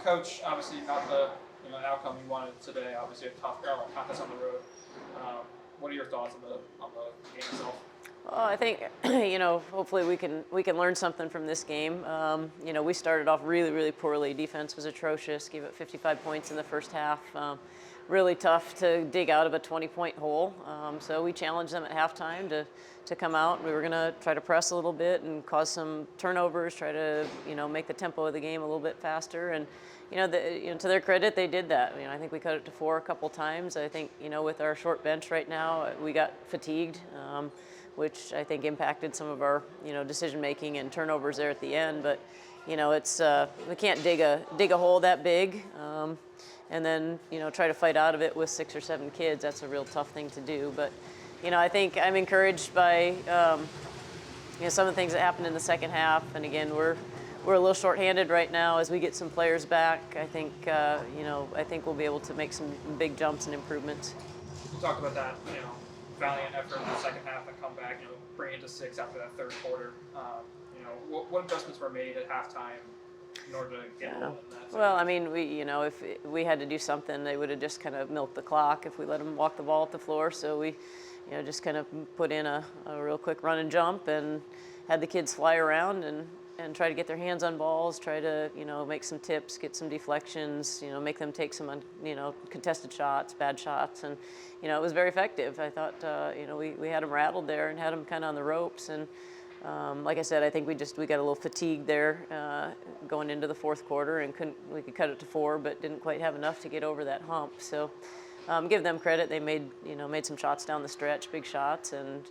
Coach, obviously not the outcome you wanted today. Obviously a tough contest on the road. What are your thoughts on the game itself? Well, I think hopefully we can learn something from this game. We started off really poorly. Defense was atrocious. Gave up 55 points in the first half. Really tough to dig out of a 20-point hole. So we challenged them at halftime to come out. We were going to try to press a little bit and cause some turnovers. Try to make the tempo of the game a little bit faster. And to their credit, they did that. I think we cut it to 4 a couple times. I think with our short bench right now, we got fatigued. Which I think impacted some of our, decision making and turnovers there at the end. But, it's we can't dig a hole that big, and then try to fight out of it with 6 or 7 kids. That's a real tough thing to do. But, I think I'm encouraged by some of the things that happened in the second half. And again, we're a little shorthanded right now. As we get some players back, I think we'll be able to make some big jumps and improvements. You talked about that, valiant effort in the second half and come back, bring it to 6 after that third quarter. What adjustments were made at halftime in order to get in that? Well, I mean, if we had to do something, they would have just kind of milked the clock if we let them walk the ball up the floor. So we, just kind of put in a real quick run and jump and had the kids fly around and try to get their hands on balls, try to, make some tips, get some deflections, make them take some, contested shots, bad shots. And, it was very effective. I thought, we had them rattled there and had them kind of on the ropes. And like I said, I think we got a little fatigued there going into the fourth quarter and we could cut it to 4, but didn't quite have enough to get over that hump. So give them credit. They made some shots down the stretch, big shots. And,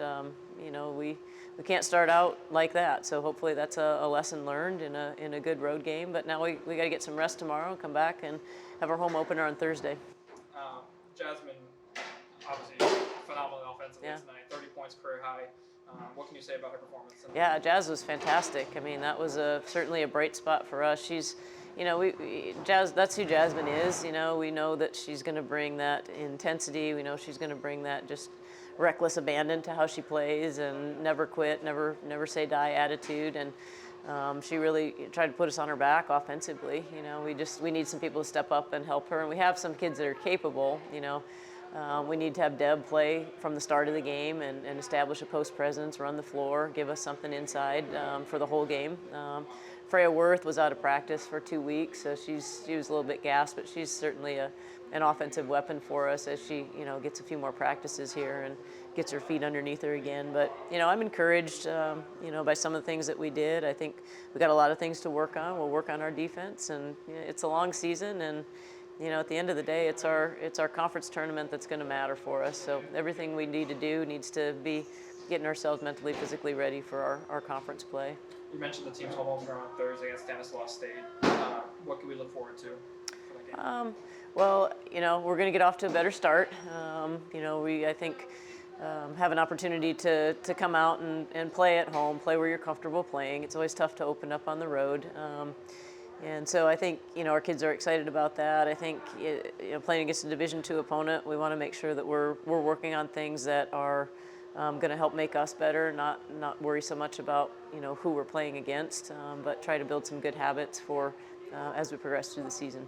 we can't start out like that, so hopefully that's a lesson learned in a good road game. But now we got to get some rest tomorrow, come back and have our home opener on Thursday. Jasmine, obviously phenomenal offensively tonight, 30 points career high. What can you say about her performance? Yeah, Jazz was fantastic. I mean, that was certainly a bright spot for us. She's, that's who Jasmine is. We know that she's going to bring that intensity. We know she's going to bring that just reckless abandon to how she plays and never quit, never say die attitude. And she really tried to put us on her back offensively. We need some people to step up and help her. And we have some kids that are capable. We need to have Deb play from the start of the game and establish a post presence, run the floor, give us something inside for the whole game. Freya Worth was out of practice for 2 weeks, so she was a little bit gassed, but she's certainly an offensive weapon for us as she gets a few more practices here and gets her feet underneath her again. But I'm encouraged by some of the things that we did. I think we got a lot of things to work on. We'll work on our defense, and it's a long season, and at the end of the day, it's our conference tournament that's going to matter for us. So everything we need to do needs to be getting ourselves mentally, physically ready for our conference play. You mentioned the team's home opener on Thursday against Stanislaus State. What can we look forward to for that game? Well, we're going to get off to a better start. I think have an opportunity to come out and play at home, play where you're comfortable playing. It's always tough to open up on the road. And so I think, our kids are excited about that. I think, playing against a Division II opponent, we want to make sure that we're working on things that are going to help make us better, not worry so much about, who we're playing against, but try to build some good habits for as we progress through the season.